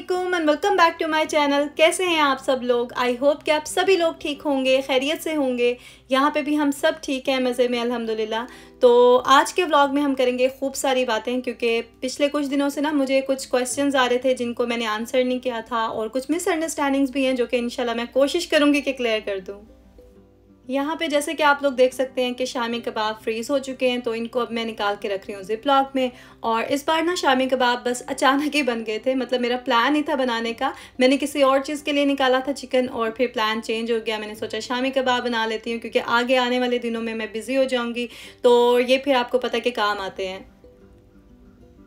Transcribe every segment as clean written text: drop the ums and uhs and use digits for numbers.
अस्सलामुअलैकुम and welcome back to my channel. कैसे हैं आप सब लोग? आई होप कि आप सभी लोग ठीक होंगे, खैरियत से होंगे। यहाँ पे भी हम सब ठीक हैं, मज़े में अल्हम्दुलिल्लाह। तो आज के व्लॉग में हम करेंगे खूब सारी बातें, क्योंकि पिछले कुछ दिनों से ना मुझे कुछ क्वेश्चंस आ रहे थे जिनको मैंने आंसर नहीं किया था, और कुछ मिसअंडरस्टैंडिंग्स भी हैं जो कि इंशाल्लाह मैं कोशिश करूँगी कि क्लियर कर दूँ। यहाँ पे जैसे कि आप लोग देख सकते हैं कि शामी कबाब फ्रीज़ हो चुके हैं, तो इनको अब मैं निकाल के रख रही हूँ ज़िप लॉक में। और इस बार ना शामी कबाब बस अचानक ही बन गए थे, मतलब मेरा प्लान नहीं था बनाने का। मैंने किसी और चीज़ के लिए निकाला था चिकन, और फिर प्लान चेंज हो गया। मैंने सोचा शामी कबाब बना लेती हूँ, क्योंकि आगे आने वाले दिनों में मैं बिज़ी हो जाऊँगी, तो ये फिर आपको पता है कि काम आते हैं।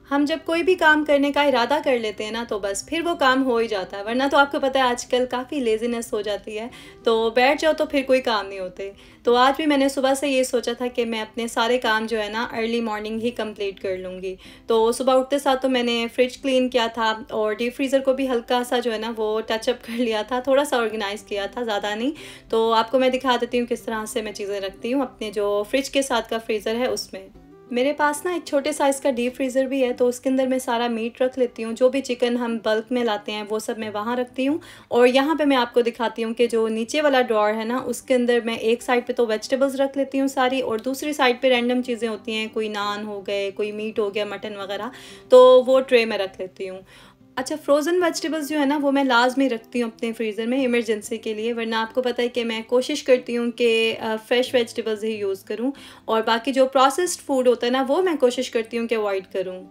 हम जब कोई भी काम करने का इरादा कर लेते हैं ना, तो बस फिर वो काम हो ही जाता है, वरना तो आपको पता है आजकल काफ़ी लेज़ीनेस हो जाती है, तो बैठ जाओ तो फिर कोई काम नहीं होते। तो आज भी मैंने सुबह से ये सोचा था कि मैं अपने सारे काम जो है ना अर्ली मॉर्निंग ही कंप्लीट कर लूँगी। तो सुबह उठते साथ तो मैंने फ्रिज क्लीन किया था, और डीप फ्रीज़र को भी हल्का सा जो है ना वो टचअप कर लिया था, थोड़ा सा ऑर्गेनाइज़ किया था, ज़्यादा नहीं। तो आपको मैं दिखा देती हूँ किस तरह से मैं चीज़ें रखती हूँ अपने जो फ्रिज के साथ का फ्रीज़र है उसमें। मेरे पास ना एक छोटे साइज़ का डीप फ्रीज़र भी है, तो उसके अंदर मैं सारा मीट रख लेती हूँ। जो भी चिकन हम बल्क में लाते हैं वो सब मैं वहाँ रखती हूँ। और यहाँ पे मैं आपको दिखाती हूँ कि जो नीचे वाला ड्रॉअर है ना, उसके अंदर मैं एक साइड पे तो वेजिटेबल्स रख लेती हूँ सारी, और दूसरी साइड पे रैंडम चीज़ें होती हैं, कोई नान हो गए, कोई मीट हो गया, मटन वगैरह, तो वो ट्रे में रख लेती हूँ। अच्छा, फ्रोज़न वेजिटेबल्स जो है ना वो मैं लाज़मी रखती हूँ अपने फ्रीज़र में इमरजेंसी के लिए, वरना आपको पता है कि मैं कोशिश करती हूँ कि फ़्रेश वेजिटेबल्स ही यूज़ करूँ, और बाकी जो प्रोसेस्ड फूड होता है ना वो मैं कोशिश करती हूँ कि अवॉइड करूँ।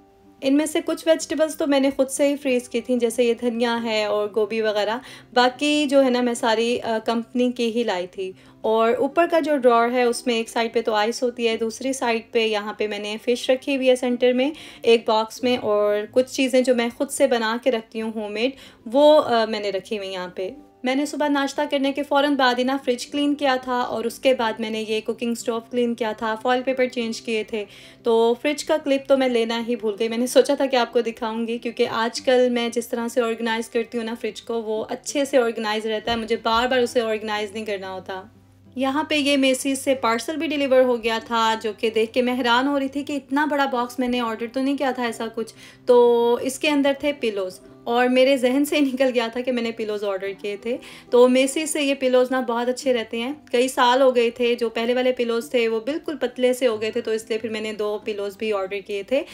इनमें से कुछ वेजिटेबल्स तो मैंने ख़ुद से ही फ्रीज़ की थी, जैसे ये धनिया है और गोभी वगैरह। बाकी जो है ना मैं सारी कंपनी की ही लाई थी। और ऊपर का जो ड्रॉअर है उसमें एक साइड पे तो आइस होती है, दूसरी साइड पे यहाँ पे मैंने फ़िश रखी हुई है सेंटर में एक बॉक्स में, और कुछ चीज़ें जो मैं ख़ुद से बना के रखती हूँ होममेड, वो मैंने रखी हुई यहाँ पे। मैंने सुबह नाश्ता करने के फ़ौरन बाद ही ना फ्रिज क्लीन किया था, और उसके बाद मैंने ये कुकिंग स्टोव क्लीन किया था, फॉइल पेपर चेंज किए थे। तो फ्रिज का क्लिप तो मैं लेना ही भूल गई। मैंने सोचा था कि आपको दिखाऊंगी, क्योंकि आजकल मैं जिस तरह से ऑर्गेनाइज़ करती हूँ ना फ्रिज को, वो अच्छे से ऑर्गेनाइज़ रहता है, मुझे बार बार उसे ऑर्गेनाइज़ नहीं करना होता। यहाँ पे ये मेसीज से पार्सल भी डिलीवर हो गया था, जो कि देख के मैं हैरान हो रही थी कि इतना बड़ा बॉक्स मैंने ऑर्डर तो नहीं किया था ऐसा कुछ। तो इसके अंदर थे पिलोज़, और मेरे जहन से निकल गया था कि मैंने पिलोज़ ऑर्डर किए थे। तो मेसीज से ये पिलोज़ ना बहुत अच्छे रहते हैं, कई साल हो गए थे। जो पहले वाले पिलोज़ थे वो बिल्कुल पतले से हो गए थे, तो इसलिए फिर मैंने 2 पिलोज़ भी ऑर्डर किए थे।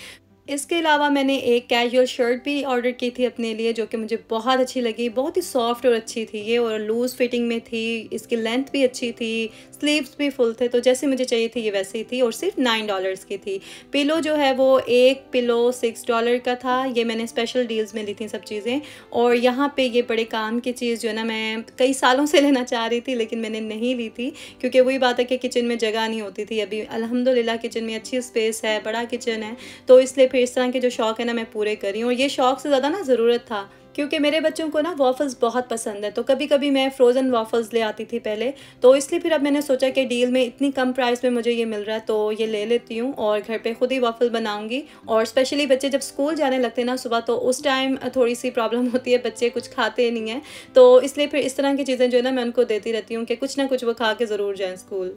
इसके अलावा मैंने एक कैजुअल शर्ट भी ऑर्डर की थी अपने लिए, जो कि मुझे बहुत अच्छी लगी। बहुत ही सॉफ्ट और अच्छी थी ये, और लूज़ फिटिंग में थी, इसकी लेंथ भी अच्छी थी, स्लीव्स भी फुल थे, तो जैसे मुझे चाहिए थी ये वैसे ही थी, और सिर्फ $9 की थी। पिलो जो है वो एक पिलो $6 का था। ये मैंने स्पेशल डील्स में ली थी सब चीज़ें। और यहाँ पे ये बड़े काम की चीज़ जो है ना मैं कई सालों से लेना चाह रही थी, लेकिन मैंने नहीं ली थी, क्योंकि वही बात है कि किचन में जगह नहीं होती थी। अभी अल्हम्दुलिल्लाह किचन में अच्छी स्पेस है, बड़ा किचन है, तो इसलिए इस तरह के जो शौक़ है ना मैं पूरे कर रही हूँ। और ये शौक़ से ज़्यादा ना ज़रूरत था, क्योंकि मेरे बच्चों को ना वॉफ़ल्स बहुत पसंद है, तो कभी कभी मैं फ़्रोज़न वॉफ़ल्स ले आती थी पहले। तो इसलिए फिर अब मैंने सोचा कि डील में इतनी कम प्राइस में मुझे ये मिल रहा है, तो ये ले लेती हूँ, और घर पे खुद ही वॉफ़ल बनाऊँगी। और स्पेशली बच्चे जब स्कूल जाने लगते हैं ना सुबह, तो उस टाइम थोड़ी सी प्रॉब्लम होती है, बच्चे कुछ खाते नहीं हैं, तो इसलिए फिर इस तरह की चीज़ें जो है ना मैं उनको देती रहती हूँ कि कुछ ना कुछ वो खा के ज़रूर जाएँ स्कूल।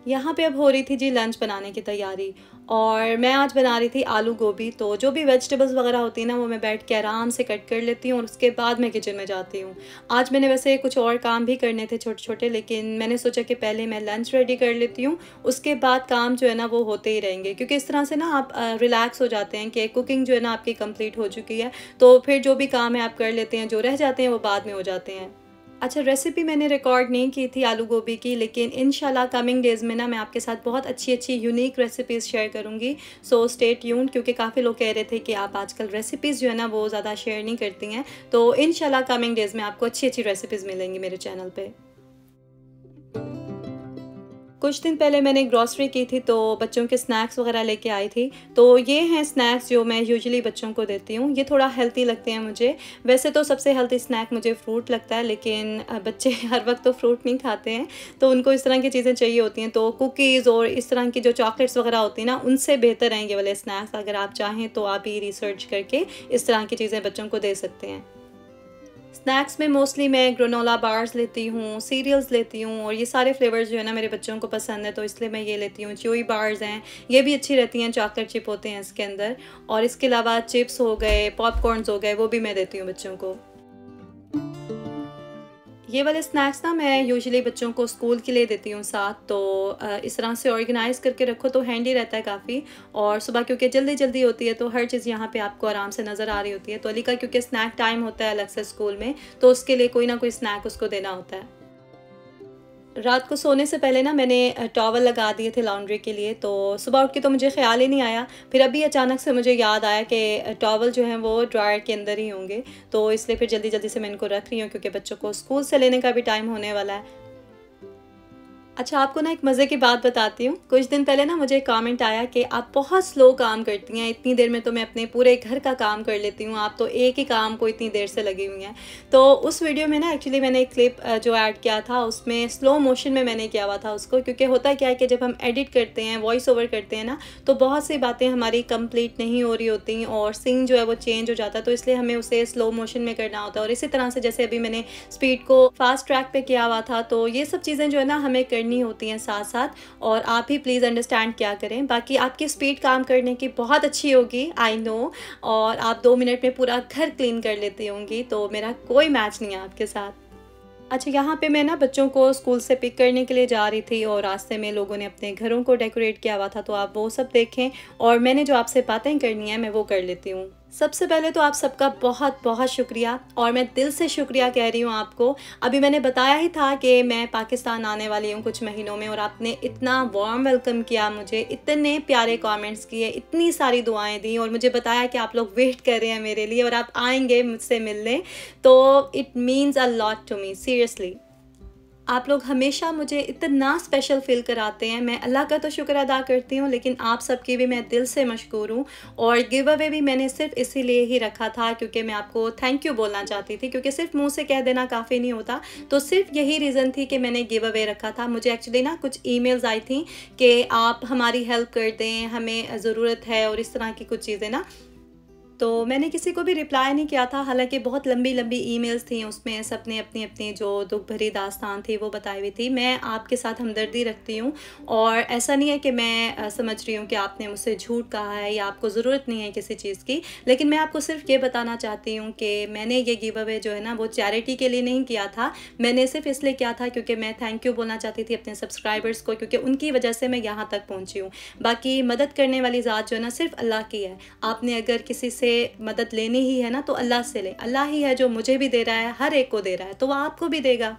यहाँ पे अब हो रही थी जी लंच बनाने की तैयारी, और मैं आज बना रही थी आलू गोभी। तो जो भी वेजिटेबल्स वगैरह होती है ना वो मैं बैठ के आराम से कट कर लेती हूँ, और उसके बाद मैं किचन में जाती हूँ। आज मैंने वैसे कुछ और काम भी करने थे छोटे छोटे, लेकिन मैंने सोचा कि पहले मैं लंच रेडी कर लेती हूँ, उसके बाद काम जो है ना वो होते ही रहेंगे, क्योंकि इस तरह से ना आप रिलैक्स हो जाते हैं कि कुकिंग जो है ना आपकी कंप्लीट हो चुकी है, तो फिर जो भी काम है आप कर लेते हैं, जो रह जाते हैं वो बाद में हो जाते हैं। अच्छा, रेसिपी मैंने रिकॉर्ड नहीं की थी आलू गोभी की, लेकिन इंशाल्लाह कमिंग डेज़ में ना मैं आपके साथ बहुत अच्छी अच्छी यूनिक रेसिपीज़ शेयर करूंगी। सो स्टे ट्यून्ड, क्योंकि काफ़ी लोग कह रहे थे कि आप आजकल रेसिपीज़ जो है ना वो ज़्यादा शेयर नहीं करती हैं। तो इंशाल्लाह कमिंग डेज़ में आपको अच्छी अच्छी रेसिपीज़ मिलेंगी मेरे चैनल पे। कुछ दिन पहले मैंने ग्रॉसरी की थी, तो बच्चों के स्नैक्स वगैरह लेके आई थी। तो ये हैं स्नैक्स जो मैं यूजुअली बच्चों को देती हूँ। ये थोड़ा हेल्दी लगते हैं मुझे। वैसे तो सबसे हेल्दी स्नैक मुझे फ्रूट लगता है, लेकिन बच्चे हर वक्त तो फ्रूट नहीं खाते हैं, तो उनको इस तरह की चीज़ें चाहिए होती हैं। तो कुकीज़ और इस तरह की जो चॉकलेट्स वगैरह होती हैं ना, उनसे बेहतर हैं ये वाले स्नैक्स। अगर आप चाहें तो आप ही रिसर्च करके इस तरह की चीज़ें बच्चों को दे सकते हैं। स्नैक्स में मोस्टली मैं ग्रेनोला बार्स लेती हूँ, सीरियल्स लेती हूँ, और ये सारे फ्लेवर्स जो है ना मेरे बच्चों को पसंद है, तो इसलिए मैं ये लेती हूँ। च्यूई बार्स हैं, ये भी अच्छी रहती हैं, चॉकलेट चिप होते हैं इसके अंदर। और इसके अलावा चिप्स हो गए, पॉपकॉर्नस हो गए, वो भी मैं देती हूँ बच्चों को। ये वाले स्नैक्स ना मैं यूजुअली बच्चों को स्कूल के लिए देती हूँ साथ, तो इस तरह से ऑर्गेनाइज़ करके रखो तो हैंडी रहता है काफ़ी। और सुबह क्योंकि जल्दी जल्दी होती है तो हर चीज़ यहाँ पे आपको आराम से नज़र आ रही होती है। तो अली का क्योंकि स्नैक टाइम होता है अलग से स्कूल में, तो उसके लिए कोई ना कोई स्नैक उसको देना होता है। रात को सोने से पहले ना मैंने टॉवल लगा दिए थे लॉन्ड्री के लिए, तो सुबह उठ के तो मुझे ख़्याल ही नहीं आया। फिर अभी अचानक से मुझे याद आया कि टॉवल जो हैं वो ड्रायर के अंदर ही होंगे, तो इसलिए फिर जल्दी जल्दी से मैं इनको रख रही हूँ क्योंकि बच्चों को स्कूल से लेने का भी टाइम होने वाला है। अच्छा, आपको ना एक मज़े की बात बताती हूँ। कुछ दिन पहले ना मुझे कमेंट आया कि आप बहुत स्लो काम करती हैं, इतनी देर में तो मैं अपने पूरे घर का काम कर लेती हूँ, आप तो एक ही काम को इतनी देर से लगी हुई हैं। तो उस वीडियो में ना एक्चुअली मैंने एक क्लिप जो ऐड किया था उसमें स्लो मोशन में मैंने किया हुआ था उसको, क्योंकि होता क्या है कि जब हम एडिट करते हैं, वॉइस ओवर करते हैं ना, तो बहुत सी बातें हमारी कंप्लीट नहीं हो रही होती और सीन जो है वो चेंज हो जाता है, तो इसलिए हमें उसे स्लो मोशन में करना होता है। और इसी तरह से जैसे अभी मैंने स्पीड को फास्ट ट्रैक पे किया हुआ था, तो ये सब चीज़ें जो है ना हमें करनी होती हैं साथ साथ, और आप भी प्लीज़ अंडरस्टैंड क्या करें। बाकी आपकी स्पीड काम करने की बहुत अच्छी होगी, आई नो, और आप 2 मिनट में पूरा घर क्लीन कर लेती होंगी, तो मेरा कोई मैच नहीं है आपके साथ। अच्छा, यहाँ पे मैं ना बच्चों को स्कूल से पिक करने के लिए जा रही थी और रास्ते में लोगों ने अपने घरों को डेकोरेट किया हुआ था, तो आप वो सब देखें और मैंने जो आपसे बातें करनी है मैं वो कर लेती हूँ। सबसे पहले तो आप सबका बहुत बहुत शुक्रिया, और मैं दिल से शुक्रिया कह रही हूँ आपको। अभी मैंने बताया ही था कि मैं पाकिस्तान आने वाली हूँ कुछ महीनों में, और आपने इतना वार्म वेलकम किया मुझे, इतने प्यारे कमेंट्स किए, इतनी सारी दुआएं दी और मुझे बताया कि आप लोग वेट कर रहे हैं मेरे लिए और आप आएंगे मुझसे मिलने, तो it means a lot to me, seriously. आप लोग हमेशा मुझे इतना स्पेशल फ़ील कराते हैं। मैं अल्लाह का तो शुक्र अदा करती हूँ, लेकिन आप सबकी भी मैं दिल से मशकूर हूँ। और गिव अवे भी मैंने सिर्फ इसीलिए ही रखा था क्योंकि मैं आपको थैंक यू बोलना चाहती थी, क्योंकि सिर्फ मुंह से कह देना काफ़ी नहीं होता। तो सिर्फ यही रीज़न थी कि मैंने गिव अवे रखा था। मुझे एक्चुअली ना कुछ ईमेल्स आई थी कि आप हमारी हेल्प कर दें, हमें ज़रूरत है, और इस तरह की कुछ चीज़ें ना, तो मैंने किसी को भी रिप्लाई नहीं किया था। हालांकि बहुत लंबी लंबी ईमेल्स थी, उसमें सबने अपनी अपनी जो दुख भरी दास्तान थी वो बताई हुई थी। मैं आपके साथ हमदर्दी रखती हूँ, और ऐसा नहीं है कि मैं समझ रही हूँ कि आपने मुझसे झूठ कहा है या आपको ज़रूरत नहीं है किसी चीज़ की, लेकिन मैं आपको सिर्फ ये बताना चाहती हूँ कि मैंने ये गिव अवे जो है ना वो चैरिटी के लिए नहीं किया था। मैंने सिर्फ इसलिए किया था क्योंकि मैं थैंक यू बोलना चाहती थी अपने सब्सक्राइबर्स को, क्योंकि उनकी वजह से मैं यहाँ तक पहुँची हूँ। बाकी मदद करने वाली ज़ात जो है ना सिर्फ अल्लाह की है। आपने अगर किसी से मदद लेनी ही है ना तो अल्लाह से ले। अल्लाह ही है जो मुझे भी दे रहा है, हर एक को दे रहा है, तो वो आपको भी देगा।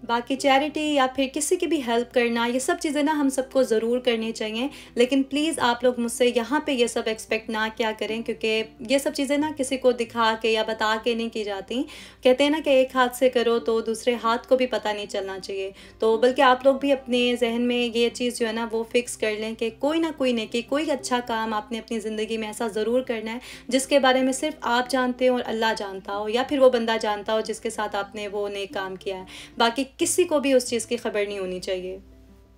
बाकी चैरिटी या फिर किसी की भी हेल्प करना, ये सब चीज़ें ना हम सबको ज़रूर करनी चाहिए, लेकिन प्लीज़ आप लोग मुझसे यहाँ पे ये सब एक्सपेक्ट ना क्या करें, क्योंकि ये सब चीज़ें ना किसी को दिखा के या बता के नहीं की जाती। कहते हैं ना कि एक हाथ से करो तो दूसरे हाथ को भी पता नहीं चलना चाहिए। तो बल्कि आप लोग भी अपने जहन में ये चीज़ जो है ना वो फ़िक्स कर लें कि कोई ना कोई नेकी, कोई अच्छा काम आपने अपनी ज़िंदगी में ऐसा ज़रूर करना है जिसके बारे में सिर्फ आप जानते हो और अल्लाह जानता हो, या फिर वो बंदा जानता हो जिसके साथ आपने वो नेक काम किया है। बाकी किसी को भी उस चीज़ की खबर नहीं होनी चाहिए।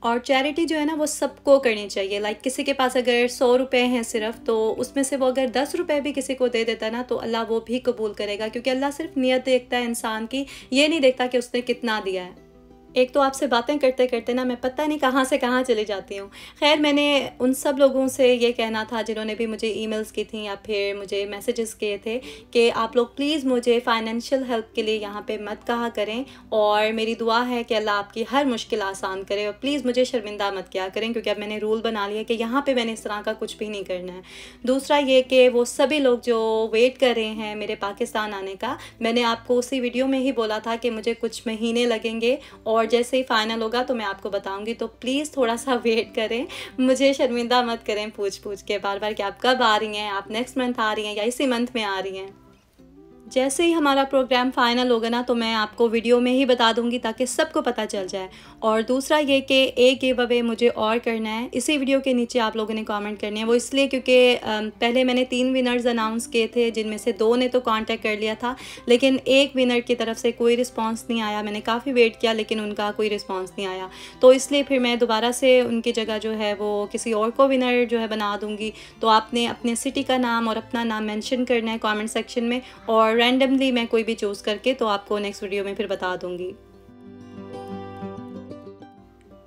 और चैरिटी जो है ना वो सबको करनी चाहिए। लाइक किसी के पास अगर 100 रुपये हैं सिर्फ, तो उसमें से वो अगर 10 रुपये भी किसी को दे देता है ना तो अल्लाह वो भी कबूल करेगा, क्योंकि अल्लाह सिर्फ नियत देखता है इंसान की, ये नहीं देखता कि उसने कितना दिया है। एक तो आपसे बातें करते करते ना मैं पता नहीं कहाँ से कहाँ चली जाती हूँ। खैर, मैंने उन सब लोगों से ये कहना था जिन्होंने भी मुझे ईमेल्स की थी या फिर मुझे मैसेजेस किए थे कि आप लोग प्लीज़ मुझे फ़ाइनेंशियल हेल्प के लिए यहाँ पे मत कहा करें, और मेरी दुआ है कि अल्लाह आपकी हर मुश्किल आसान करे, और प्लीज़ मुझे शर्मिंदा मत किया करें, क्योंकि अब मैंने रूल बना लिया कि यहाँ पर मैंने इस तरह का कुछ भी नहीं करना है। दूसरा ये कि वो सभी लोग जो वेट कर रहे हैं मेरे पाकिस्तान आने का, मैंने आपको उसी वीडियो में ही बोला था कि मुझे कुछ महीने लगेंगे, और जैसे ही फाइनल होगा तो मैं आपको बताऊंगी। तो प्लीज़ थोड़ा सा वेट करें, मुझे शर्मिंदा मत करें पूछ पूछ के बार बार कि आप कब आ रही हैं, आप नेक्स्ट मंथ आ रही हैं या इसी मंथ में आ रही हैं। जैसे ही हमारा प्रोग्राम फ़ाइनल होगा ना तो मैं आपको वीडियो में ही बता दूंगी ताकि सबको पता चल जाए। और दूसरा ये कि एक गिव अवे मुझे और करना है, इसी वीडियो के नीचे आप लोगों ने कमेंट करनी है। वो इसलिए क्योंकि पहले मैंने 3 विनर्स अनाउंस किए थे, जिनमें से 2 ने तो कांटेक्ट कर लिया था, लेकिन एक विनर की तरफ से कोई रिस्पॉन्स नहीं आया। मैंने काफ़ी वेट किया लेकिन उनका कोई रिस्पॉन्स नहीं आया, तो इसलिए फिर मैं दोबारा से उनकी जगह जो है वो किसी और को विनर जो है बना दूँगी। तो आपने अपने सिटी का नाम और अपना नाम मैंशन करना है कॉमेंट सेक्शन में, और रैंडमली मैं कोई भी चूज़ करके तो आपको नेक्स्ट वीडियो में फिर बता दूँगी।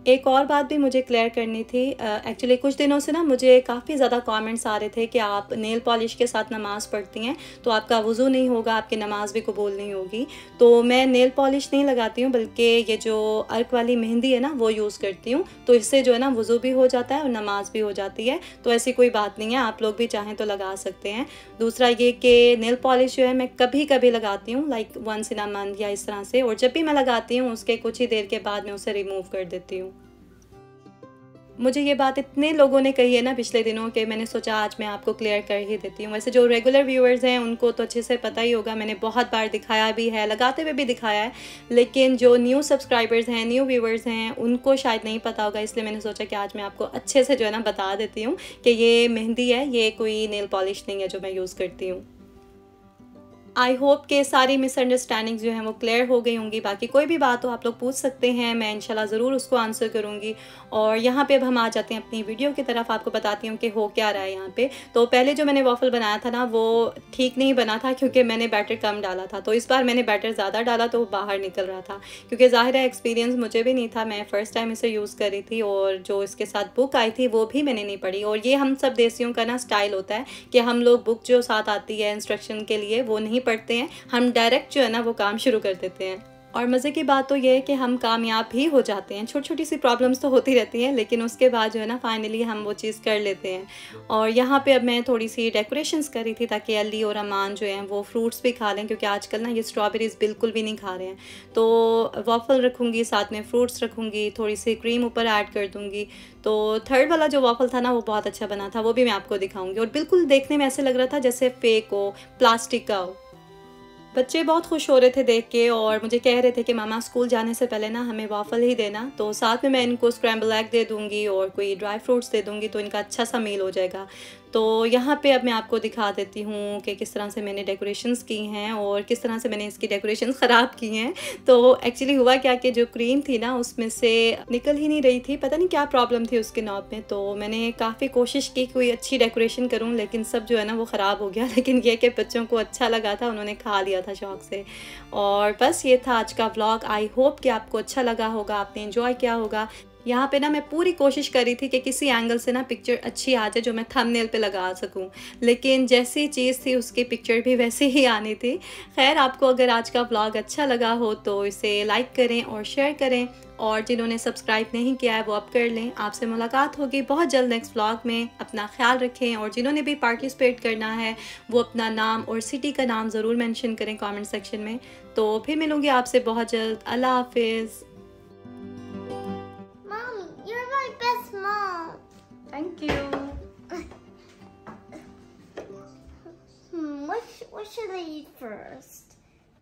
एक और बात भी मुझे क्लियर करनी थी। एक्चुअली कुछ दिनों से ना मुझे काफ़ी ज़्यादा कमेंट्स आ रहे थे कि आप नेल पॉलिश के साथ नमाज़ पढ़ती हैं तो आपका वज़ू नहीं होगा, आपकी नमाज़ भी कबूल नहीं होगी। तो मैं नेल पॉलिश नहीं लगाती हूँ, बल्कि ये जो अर्क वाली मेहंदी है ना वो यूज़ करती हूँ। तो इससे जो है ना वज़ू भी हो जाता है और नमाज़ भी हो जाती है। तो ऐसी कोई बात नहीं है, आप लोग भी चाहें तो लगा सकते हैं। दूसरा ये कि नेल पॉलिश जो है मैं कभी कभी लगाती हूँ, like once in a month या इस तरह से, और जब भी मैं लगाती हूँ उसके कुछ ही देर के बाद मैं उसे रिमूव कर देती हूँ। मुझे ये बात इतने लोगों ने कही है ना पिछले दिनों के, मैंने सोचा आज मैं आपको क्लियर कर ही देती हूँ। वैसे जो रेगुलर व्यूअर्स हैं उनको तो अच्छे से पता ही होगा, मैंने बहुत बार दिखाया भी है, लगाते हुए भी दिखाया है, लेकिन जो न्यू सब्सक्राइबर्स हैं, न्यू व्यूअर्स हैं, उनको शायद नहीं पता होगा। इसलिए मैंने सोचा कि आज मैं आपको अच्छे से जो है ना बता देती हूँ कि ये मेहंदी है, ये कोई नेल पॉलिश नहीं है जो मैं यूज़ करती हूँ। आई होप के सारी मिसअंडरस्टैंडिंग्स जो हैं वो क्लियर हो गई होंगी। बाकी कोई भी बात हो आप लोग पूछ सकते हैं, मैं इंशाल्लाह ज़रूर उसको आंसर करूँगी। और यहाँ पे अब हम आ जाते हैं अपनी वीडियो की तरफ। आपको बताती हूँ कि हो क्या रहा है यहाँ पे। तो पहले जो मैंने वॉफल बनाया था ना वो ठीक नहीं बना था, क्योंकि मैंने बैटर कम डाला था। तो इस बार मैंने बैटर ज़्यादा डाला तो वो बाहर निकल रहा था, क्योंकि ज़ाहिर है एक्सपीरियंस मुझे भी नहीं था, मैं फ़र्स्ट टाइम इसे यूज़ करी थी। और जो इसके साथ बुक आई थी वो भी मैंने नहीं पढ़ी। और ये हम सब देसियों का ना स्टाइल होता है कि हम लोग बुक जो साथ आती है इंस्ट्रक्शन के लिए वो नहीं पढ़ते हैं, हम डायरेक्ट जो है ना वो काम शुरू कर देते हैं। और मज़े की बात तो ये है कि हम कामयाब भी हो जाते हैं। छोटी छोटी सी प्रॉब्लम्स तो होती रहती हैं, लेकिन उसके बाद जो है ना फाइनली हम वो चीज़ कर लेते हैं। और यहाँ पे अब मैं थोड़ी सी डेकोरेशंस करी थी ताकि अली और अमान जो हैं वो फ्रूट्स भी खा लें, क्योंकि आजकल ना ये स्ट्रॉबेरीज़ बिल्कुल भी नहीं खा रहे हैं। तो वॉफल रखूँगी, साथ में फ्रूट्स रखूँगी, थोड़ी सी क्रीम ऊपर ऐड कर दूँगी। तो थर्ड वाला जो वॉफल था ना वो बहुत अच्छा बना था, वो भी मैं आपको दिखाऊँगी। और बिल्कुल देखने में ऐसे लग रहा था जैसे फेक हो, प्लास्टिक का हो। बच्चे बहुत खुश हो रहे थे देख के और मुझे कह रहे थे कि मामा स्कूल जाने से पहले ना हमें वाफ़ल ही देना। तो साथ में मैं इनको स्क्रैम्बल एग दे दूँगी और कोई ड्राई फ्रूट्स दे दूँगी, तो इनका अच्छा सा मील हो जाएगा। तो यहाँ पे अब मैं आपको दिखा देती हूँ कि किस तरह से मैंने डेकोरेशंस की हैं और किस तरह से मैंने इसकी डेकोरेशंस ख़राब की हैं। तो एक्चुअली हुआ क्या कि जो क्रीम थी ना उसमें से निकल ही नहीं रही थी, पता नहीं क्या प्रॉब्लम थी उसके नॉब में। तो मैंने काफ़ी कोशिश की कोई अच्छी डेकोरेशन करूँ, लेकिन सब जो है ना वो ख़राब हो गया। लेकिन ये कि बच्चों को अच्छा लगा था, उन्होंने खा लिया था शौक़ से। और बस ये था आज का व्लॉग। आई होप कि आपको अच्छा लगा होगा, आपने एंजॉय किया होगा। यहाँ पे ना मैं पूरी कोशिश करी थी कि किसी एंगल से ना पिक्चर अच्छी आ जाए जो मैं थंबनेल पे लगा सकूँ, लेकिन जैसी चीज़ थी उसकी पिक्चर भी वैसे ही आनी थी। खैर, आपको अगर आज का व्लॉग अच्छा लगा हो तो इसे लाइक करें और शेयर करें, और जिन्होंने सब्सक्राइब नहीं किया है वो अब कर लें। आपसे मुलाकात होगी बहुत जल्द नेक्स्ट व्लॉग में। अपना ख्याल रखें, और जिन्होंने भी पार्टिसिपेट करना है वो अपना नाम और सिटी का नाम ज़रूर मेंशन करें कमेंट सेक्शन में। तो फिर मिलूँगी आपसे बहुत जल्द। अल्लाह हाफिज़। Thank you. What should I eat first?